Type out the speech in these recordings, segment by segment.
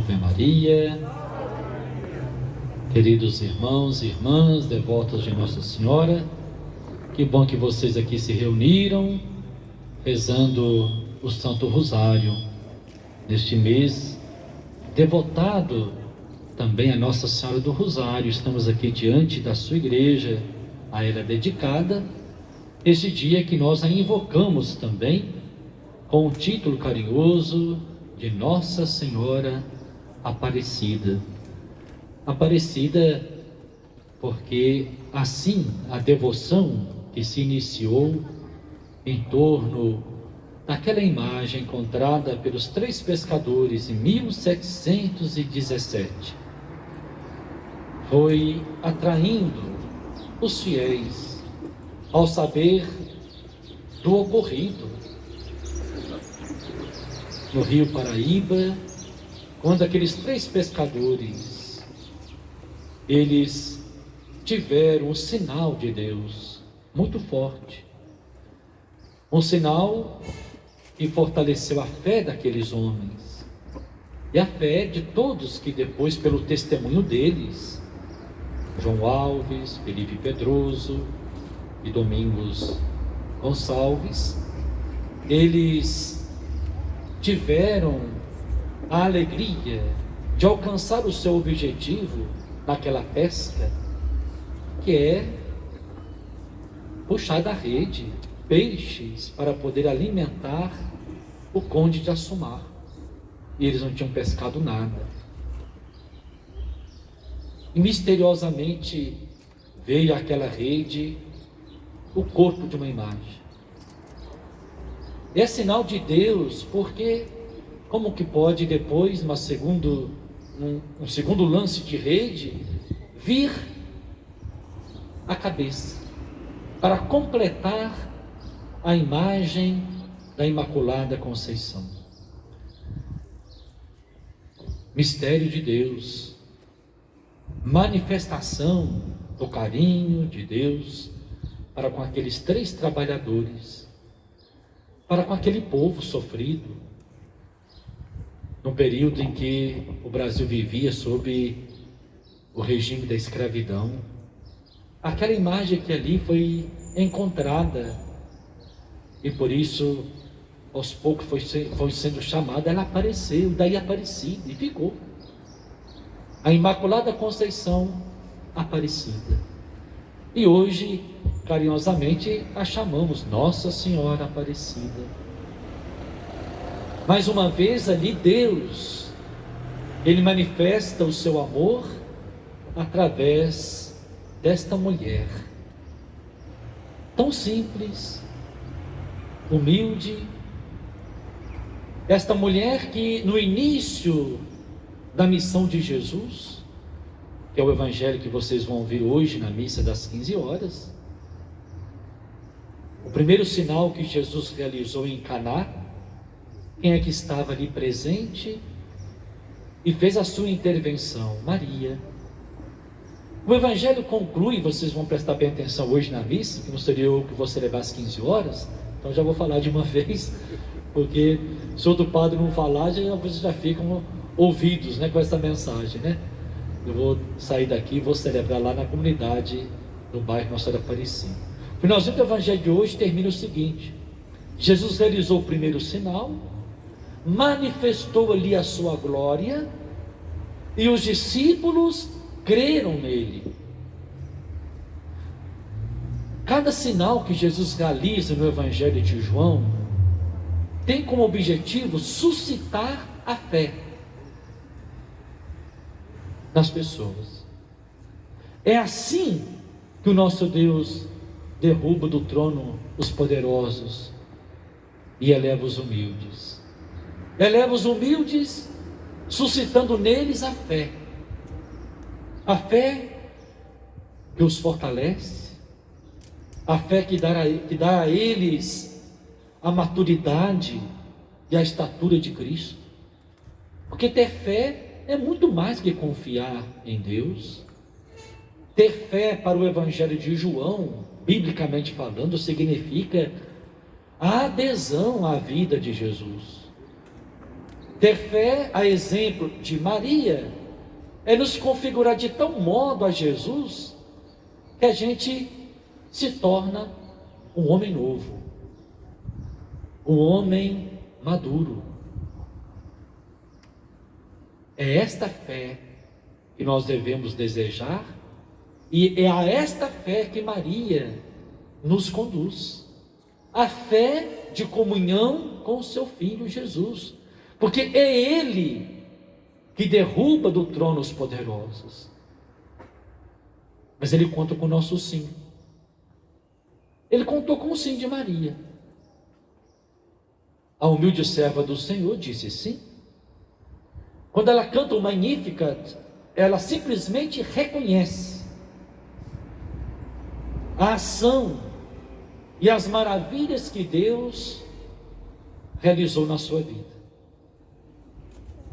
Ave Maria. Queridos irmãos e irmãs, devotos de Nossa Senhora, que bom que vocês aqui se reuniram, rezando o Santo Rosário, neste mês, devotado também a Nossa Senhora do Rosário. Estamos aqui diante da sua igreja, a ela dedicada, este dia que nós a invocamos também, com o título carinhoso de Nossa Senhora Aparecida. Aparecida porque assim a devoção que se iniciou em torno daquela imagem encontrada pelos 3 pescadores em 1717 foi atraindo os fiéis ao saber do ocorrido no Rio Paraíba, quando aqueles 3 pescadores eles tiveram um sinal de Deus muito forte, um sinal que fortaleceu a fé daqueles homens e a fé de todos que depois, pelo testemunho deles, João Alves, Felipe Pedroso e Domingos Gonçalves, eles tiveram a alegria de alcançar o seu objetivo naquela pesca, que é puxar da rede peixes para poder alimentar o conde de Assumar. E eles não tinham pescado nada. E misteriosamente veio àquela rede o corpo de uma imagem. É sinal de Deus, porque como que pode depois, um segundo lance de rede, vir a cabeça para completar a imagem da Imaculada Conceição? Mistério de Deus, manifestação do carinho de Deus para com aqueles 3 trabalhadores, para com aquele povo sofrido, no período em que o Brasil vivia sob o regime da escravidão. Aquela imagem que ali foi encontrada, e por isso, aos poucos foi sendo chamada, ela apareceu, daí Aparecida, e ficou. A Imaculada Conceição Aparecida. E hoje, carinhosamente, a chamamos Nossa Senhora Aparecida. Mais uma vez ali Deus, Ele manifesta o seu amor através desta mulher, tão simples, humilde, esta mulher que no início da missão de Jesus, que é o evangelho que vocês vão ouvir hoje na missa das 15 horas, o primeiro sinal que Jesus realizou em Caná, quem é que estava ali presente e fez a sua intervenção? Maria. O evangelho conclui, vocês vão prestar bem atenção hoje na missa, que não seria eu que vou celebrar às 15 horas, então já vou falar de uma vez, porque se outro padre não falar, vocês já ficam ouvidos, com essa mensagem, Eu vou sair daqui e vou celebrar lá na comunidade do bairro Nossa Senhora Aparecida. O finalzinho do evangelho de hoje termina o seguinte: Jesus realizou o primeiro sinal, manifestou ali a sua glória, e os discípulos creram nele. Cada sinal que Jesus realiza no Evangelho de João tem como objetivo suscitar a fé nas pessoas. É assim que o nosso Deus derruba do trono os poderosos e eleva os humildes. Eleva os humildes, suscitando neles a fé. A fé que os fortalece, a fé que dá a eles a maturidade e a estatura de Cristo. Porque ter fé é muito mais que confiar em Deus. Ter fé, para o Evangelho de João, biblicamente falando, significa a adesão à vida de Jesus. Ter fé, a exemplo de Maria, é nos configurar de tal modo a Jesus, que a gente se torna um homem novo, um homem maduro. É esta fé que nós devemos desejar, e é a esta fé que Maria nos conduz. A fé de comunhão com o seu Filho Jesus, porque é Ele que derruba do trono os poderosos. Mas Ele conta com o nosso sim. Ele contou com o sim de Maria. A humilde serva do Senhor disse sim. Quando ela canta o Magnificat, ela simplesmente reconhece a ação e as maravilhas que Deus realizou na sua vida.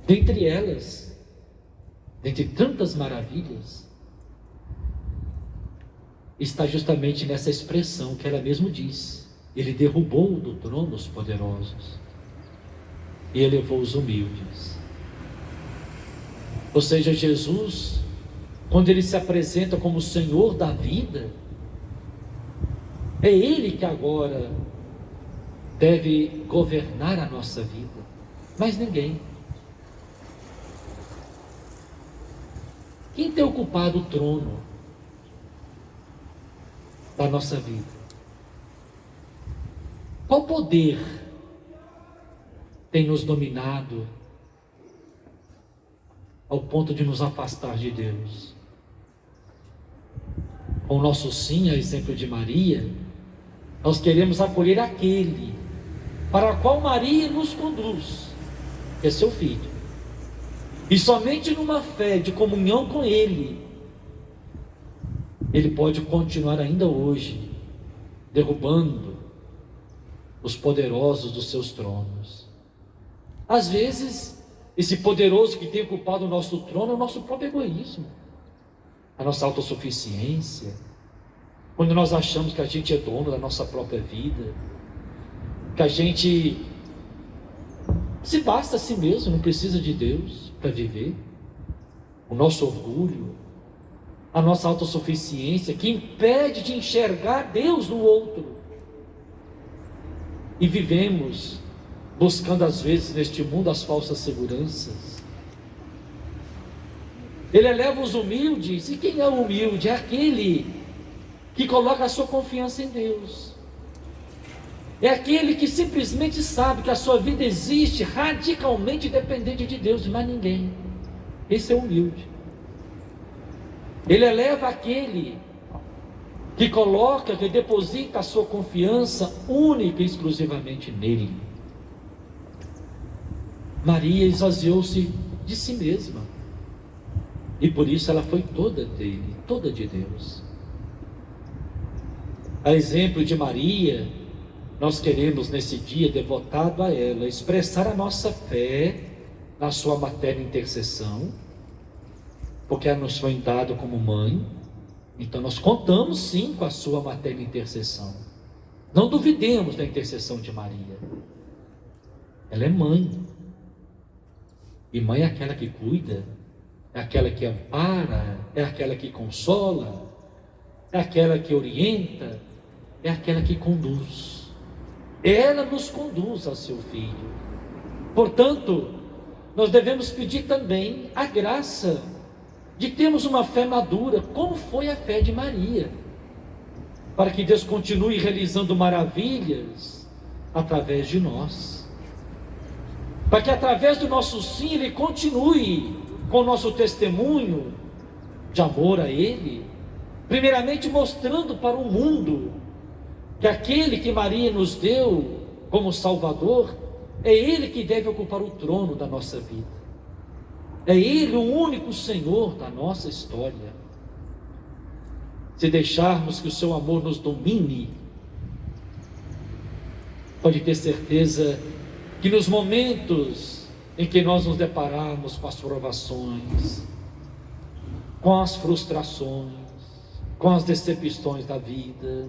Dentre elas, dentre tantas maravilhas, está justamente nessa expressão que ela mesmo diz: Ele derrubou do trono os poderosos e elevou os humildes. Ou seja, Jesus, quando Ele se apresenta como o Senhor da vida, é Ele que agora deve governar a nossa vida, mas ninguém. Quem tem ocupado o trono da nossa vida? Qual poder tem nos dominado ao ponto de nos afastar de Deus? Com o nosso sim, a exemplo de Maria, nós queremos acolher aquele para o qual Maria nos conduz, que é seu Filho. E somente numa fé de comunhão com Ele, Ele pode continuar ainda hoje, derrubando os poderosos dos seus tronos. Às vezes, esse poderoso que tem ocupado o nosso trono é o nosso próprio egoísmo, a nossa autossuficiência, quando nós achamos que a gente é dono da nossa própria vida, que a gente se basta a si mesmo, não precisa de Deus para viver. O nosso orgulho, a nossa autossuficiência, que impede de enxergar Deus no outro. E vivemos buscando às vezes neste mundo as falsas seguranças. Ele eleva os humildes, e quem é o humilde? É aquele que coloca a sua confiança em Deus. É aquele que simplesmente sabe que a sua vida existe radicalmente dependente de Deus, de mais ninguém. Esse é humilde. Ele eleva aquele que coloca, que deposita a sua confiança única e exclusivamente nele. Maria esvaziou-se de si mesma, e por isso ela foi toda dele, toda de Deus. A exemplo de Maria, nós queremos nesse dia devotado a ela, expressar a nossa fé na sua materna intercessão, porque ela nos foi dada como mãe. Então nós contamos sim com a sua materna intercessão. Não duvidemos da intercessão de Maria. Ela é mãe. E mãe é aquela que cuida, é aquela que ampara, é aquela que consola, é aquela que orienta, é aquela que conduz. Ela nos conduz ao seu Filho. Portanto, nós devemos pedir também a graça de termos uma fé madura, como foi a fé de Maria, para que Deus continue realizando maravilhas através de nós, para que através do nosso sim Ele continue com o nosso testemunho de amor a Ele, primeiramente mostrando para o mundo que aquele que Maria nos deu como Salvador, é Ele que deve ocupar o trono da nossa vida. É Ele o único Senhor da nossa história. Se deixarmos que o seu amor nos domine, pode ter certeza que nos momentos em que nós nos depararmos com as provações, com as frustrações, com as decepções da vida,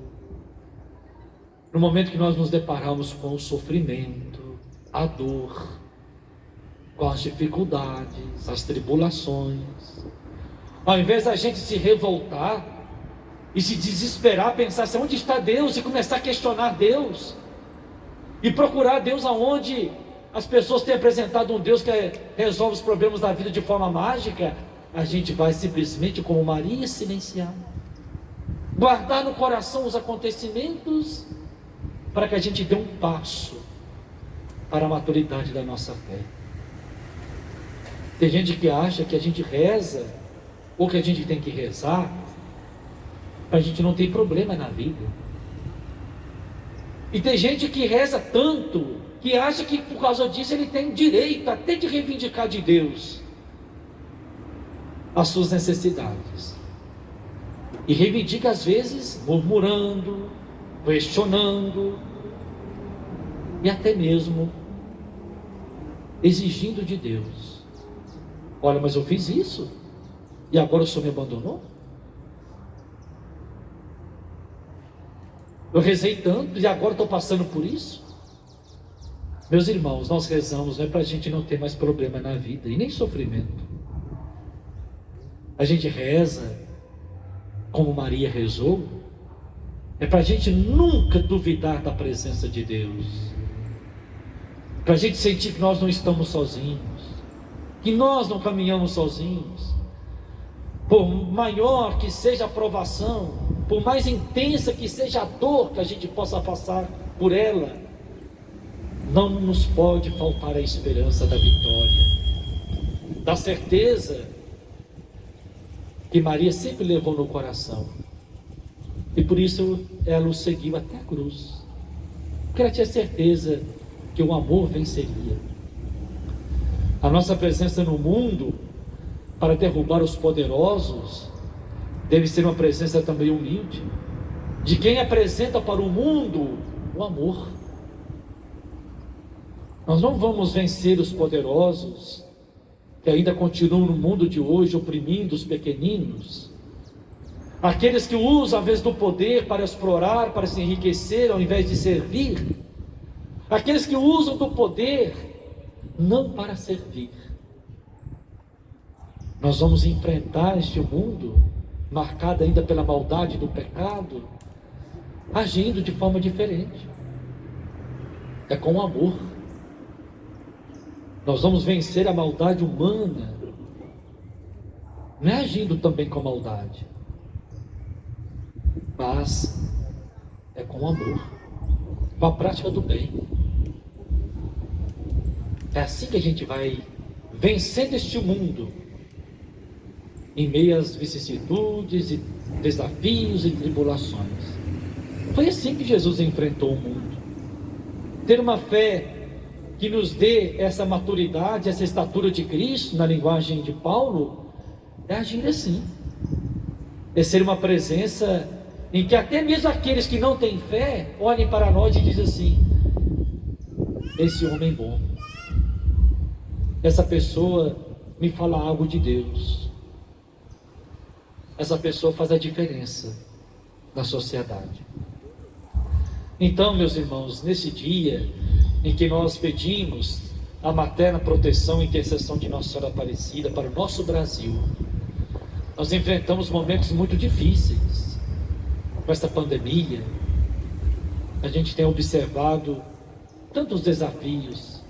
no momento que nós nos deparamos com o sofrimento, a dor, com as dificuldades, as tribulações. Ao invés da gente se revoltar e se desesperar, pensar assim, onde está Deus? E começar a questionar Deus. E procurar Deus aonde as pessoas têm apresentado um Deus que resolve os problemas da vida de forma mágica. A gente vai simplesmente, como Maria, silenciar. Guardar no coração os acontecimentos para que a gente dê um passo para a maturidade da nossa fé. Tem gente que acha que a gente reza, ou que a gente tem que rezar, para a gente não ter problema na vida. E tem gente que reza tanto, que acha que por causa disso ele tem direito até de reivindicar de Deus as suas necessidades. E reivindica às vezes murmurando, questionando, e até mesmo exigindo de Deus. Olha, mas eu fiz isso, e agora o Senhor me abandonou? Eu rezei tanto, e agora estou passando por isso? Meus irmãos, nós rezamos não é para a gente não ter mais problema na vida, e nem sofrimento. A gente reza, como Maria rezou, é para a gente nunca duvidar da presença de Deus, para a gente sentir que nós não estamos sozinhos, que nós não caminhamos sozinhos. Por maior que seja a provação, por mais intensa que seja a dor que a gente possa passar por ela, não nos pode faltar a esperança da vitória, da certeza que Maria sempre levou no coração. E por isso ela o seguiu até a cruz, porque ela tinha certeza que o amor venceria. A nossa presença no mundo, para derrubar os poderosos, deve ser uma presença também humilde, de quem apresenta para o mundo o amor. Nós não vamos vencer os poderosos, que ainda continuam no mundo de hoje, oprimindo os pequeninos, aqueles que usam a vez do poder para explorar, para se enriquecer, ao invés de servir, aqueles que usam do poder não para servir. Nós vamos enfrentar este mundo, marcado ainda pela maldade do pecado, agindo de forma diferente. É com amor. Nós vamos vencer a maldade humana, não é agindo também com maldade, mas é com amor, com a prática do bem. É assim que a gente vai vencendo este mundo, em meio às vicissitudes e desafios e tribulações. Foi assim que Jesus enfrentou o mundo. Ter uma fé que nos dê essa maturidade, essa estatura de Cristo, na linguagem de Paulo, é agir assim. É ser uma presença em que até mesmo aqueles que não têm fé olhem para nós e dizem assim: esse homem bom, essa pessoa me fala algo de Deus, essa pessoa faz a diferença na sociedade. Então, meus irmãos, nesse dia em que nós pedimos a materna proteção e intercessão de Nossa Senhora Aparecida para o nosso Brasil, nós enfrentamos momentos muito difíceis com esta pandemia. A gente tem observado tantos desafios,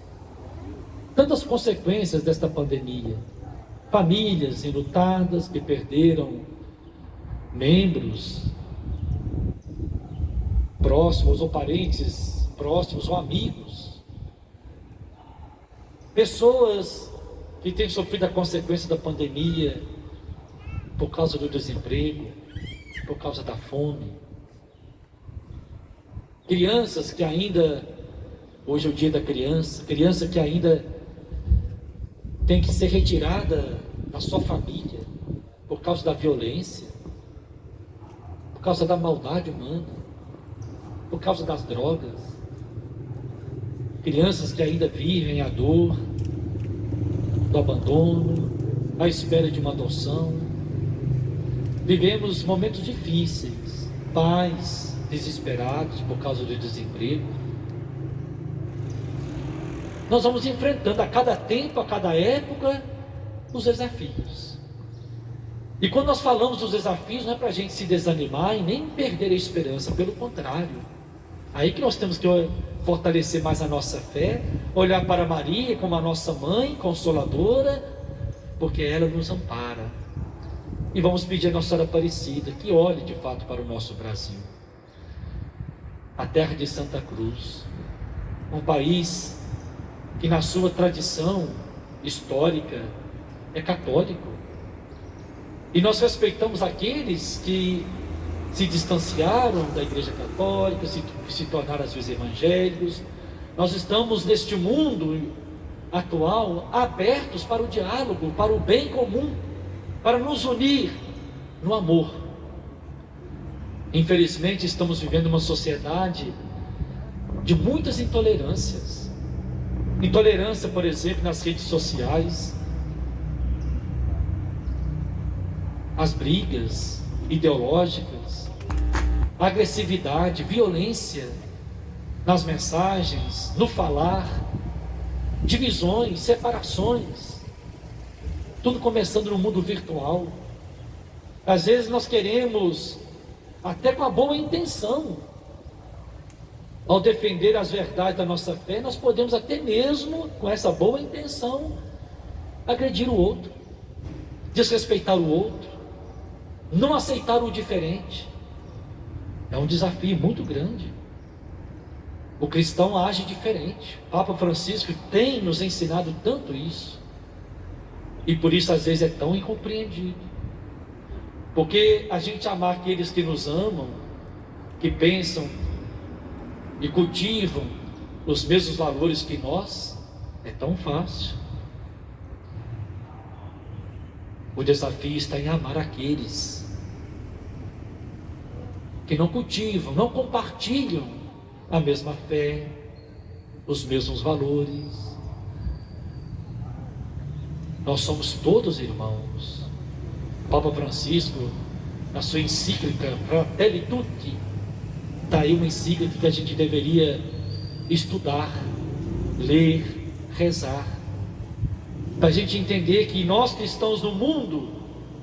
tantas consequências desta pandemia. Famílias enlutadas que perderam membros próximos ou parentes próximos ou amigos. Pessoas que têm sofrido a consequência da pandemia por causa do desemprego, por causa da fome. Crianças que ainda, hoje é o dia da criança, criança que ainda tem que ser retirada da sua família por causa da violência, por causa da maldade humana, por causa das drogas. Crianças que ainda vivem a dor do abandono, à espera de uma adoção. Vivemos momentos difíceis, pais desesperados por causa do desemprego. nós vamos enfrentando a cada tempo, a cada época, os desafios. E quando nós falamos dos desafios, não é para a gente se desanimar e nem perder a esperança, pelo contrário. Aí que nós temos que fortalecer mais a nossa fé, olhar para Maria como a nossa mãe consoladora, porque ela nos ampara. E vamos pedir a Nossa Senhora Aparecida que olhe de fato para o nosso Brasil, a terra de Santa Cruz, um país que na sua tradição histórica é católico. E nós respeitamos aqueles que se distanciaram da Igreja Católica, se tornaram às vezes evangélicos. Nós estamos neste mundo atual abertos para o diálogo, para o bem comum, para nos unir no amor. Infelizmente estamos vivendo uma sociedade de muitas intolerâncias. Intolerância, por exemplo, nas redes sociais, as brigas ideológicas, a agressividade, violência nas mensagens, no falar, divisões, separações, tudo começando no mundo virtual. Às vezes nós queremos, até com a boa intenção, ao defender as verdades da nossa fé, nós podemos até mesmo, com essa boa intenção, agredir o outro, desrespeitar o outro, não aceitar o diferente. É um desafio muito grande. O cristão age diferente. O Papa Francisco tem nos ensinado tanto isso. E por isso às vezes é tão incompreendido. Porque a gente amar aqueles que nos amam, que pensam e cultivam os mesmos valores que nós, é tão fácil. O desafio está em amar aqueles que não cultivam, não compartilham a mesma fé, os mesmos valores. Nós somos todos irmãos. O Papa Francisco, na sua encíclica Fratelli Tutti, está aí uma encíclica que a gente deveria estudar, ler, rezar, para a gente entender que nós cristãos no mundo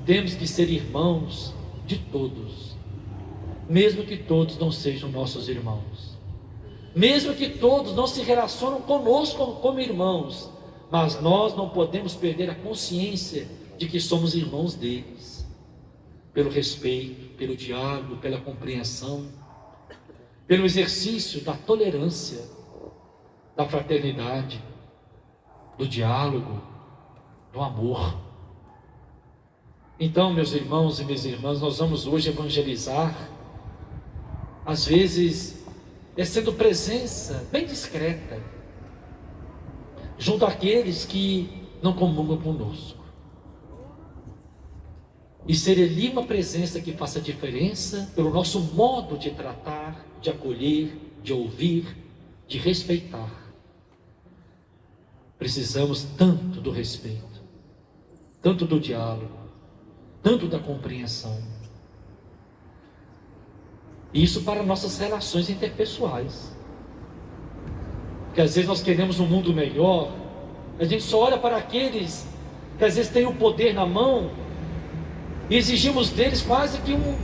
temos que ser irmãos de todos, mesmo que todos não sejam nossos irmãos, mesmo que todos não se relacionam conosco como irmãos, mas nós não podemos perder a consciência de que somos irmãos deles, pelo respeito, pelo diálogo, pela compreensão, pelo exercício da tolerância, da fraternidade, do diálogo, do amor. Então, meus irmãos e minhas irmãs, nós vamos hoje evangelizar, às vezes sendo presença bem discreta, junto àqueles que não comungam conosco, e ser ali uma presença que faça diferença pelo nosso modo de tratar, de acolher, de ouvir, de respeitar. Precisamos tanto do respeito, tanto do diálogo, tanto da compreensão. Isso para nossas relações interpessoais. Porque às vezes nós queremos um mundo melhor, a gente só olha para aqueles que às vezes têm o poder na mão e exigimos deles quase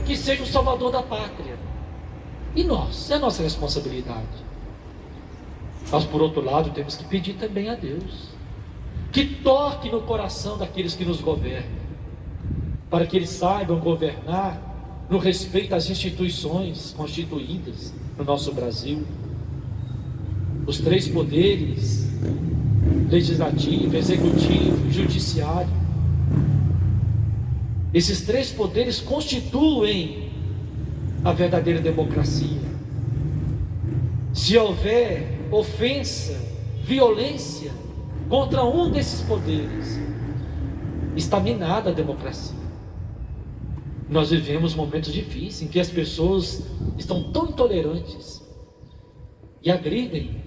que seja o salvador da pátria. E nós? É a nossa responsabilidade. Mas por outro lado temos que pedir também a Deus que toque no coração daqueles que nos governam, para que eles saibam governar no respeito às instituições constituídas no nosso Brasil. Os três poderes, legislativo, executivo, judiciário. Esses três poderes constituem a verdadeira democracia. Se houver ofensa, violência contra um desses poderes, está minada a democracia. Nós vivemos momentos difíceis em que as pessoas estão tão intolerantes e agridem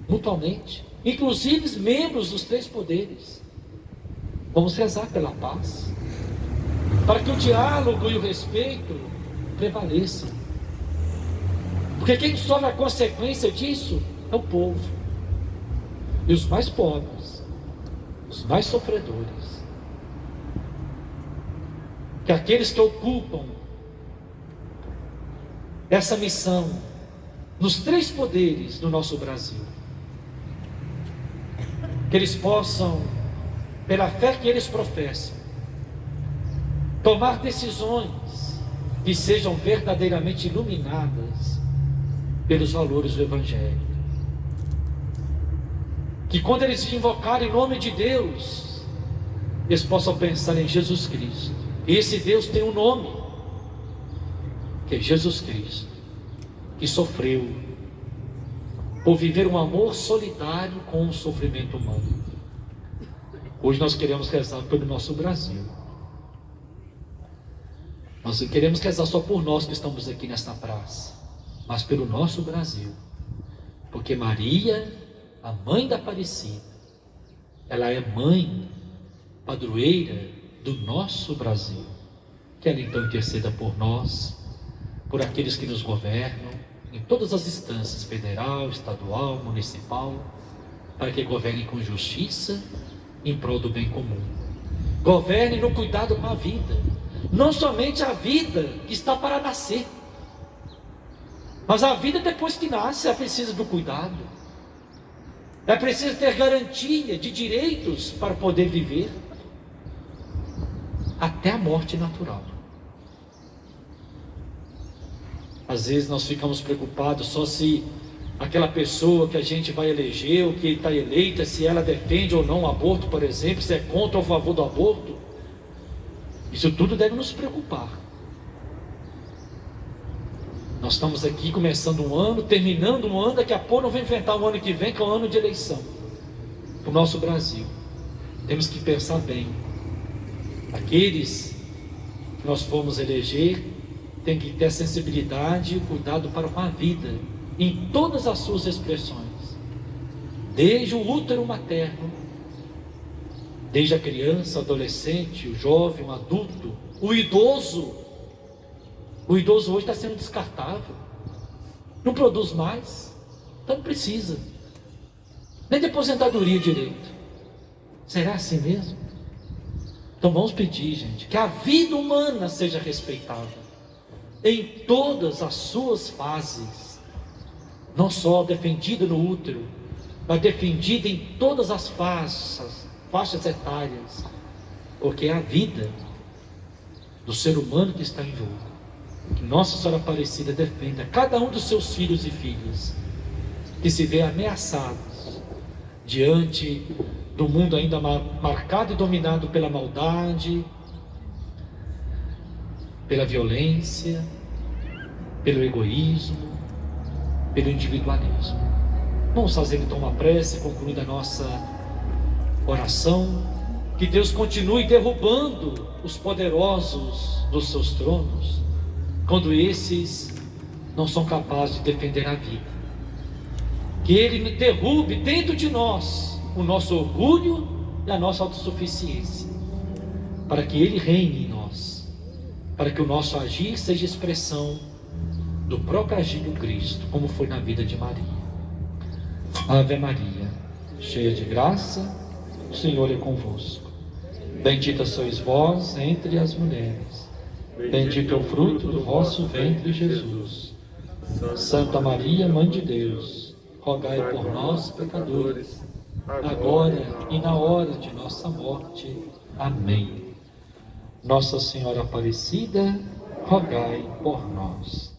mutuamente, inclusive membros dos três poderes. Vamos rezar pela paz, para que o diálogo e o respeito prevaleçam, porque quem sofre a consequência disso é o povo. e os mais pobres, os mais sofredores, que aqueles que ocupam essa missão nos 3 poderes do nosso Brasil, que eles possam, pela fé que eles professam, tomar decisões que sejam verdadeiramente iluminadas pelos valores do Evangelho. Que quando eles invocarem o nome de Deus, eles possam pensar em Jesus Cristo. E esse Deus tem um nome, que é Jesus Cristo, que sofreu por viver um amor solidário com o sofrimento humano. Hoje nós queremos rezar pelo nosso Brasil. Nós não queremos rezar só por nós que estamos aqui nesta praça, mas pelo nosso Brasil. Porque Maria, a mãe da Aparecida, ela é mãe, padroeira do nosso Brasil. Que ela então interceda por nós, por aqueles que nos governam, em todas as instâncias, federal, estadual, municipal, para que governem com justiça, em prol do bem comum. Governem no cuidado com a vida, não somente a vida que está para nascer, mas a vida depois que nasce, é preciso do cuidado, é preciso ter garantia de direitos para poder viver, até a morte natural. Às vezes nós ficamos preocupados só se aquela pessoa que a gente vai eleger, ou que está eleita, se ela defende ou não o aborto, por exemplo, se é contra ou a favor do aborto. Isso tudo deve nos preocupar. Nós estamos aqui começando um ano, terminando um ano, daqui a pouco nós vamos enfrentar o ano que vem, que é um ano de eleição para o nosso Brasil. Temos que pensar bem. Aqueles que nós formos eleger têm que ter sensibilidade e cuidado para com a vida, em todas as suas expressões, desde o útero materno, desde a criança, o adolescente, o jovem, o adulto, o idoso. O idoso hoje está sendo descartável, não produz mais, então não precisa nem de aposentadoria direito. Será assim mesmo? Então vamos pedir, gente, que a vida humana seja respeitada em todas as suas fases, não só defendida no útero, mas defendida em todas as faixas etárias, porque é a vida do ser humano que está em jogo. Que Nossa Senhora Aparecida defenda cada um dos seus filhos e filhas que se vê ameaçados diante do mundo ainda marcado e dominado pela maldade, pela violência, pelo egoísmo, pelo individualismo. Vamos fazer então uma prece, concluindo a nossa oração. Que Deus continue derrubando os poderosos dos seus tronos, quando esses não são capazes de defender a vida. Que Ele derrube dentro de nós o nosso orgulho e a nossa autossuficiência, para que Ele reine em nós, para que o nosso agir seja expressão do próprio agir do Cristo, como foi na vida de Maria. Ave Maria, cheia de graça, o Senhor é convosco. Bendita sois vós entre as mulheres, bendito é o fruto do vosso ventre, Jesus. Santa Maria, Mãe de Deus, rogai por nós, pecadores, agora e na hora de nossa morte. Amém. Nossa Senhora Aparecida, rogai por nós.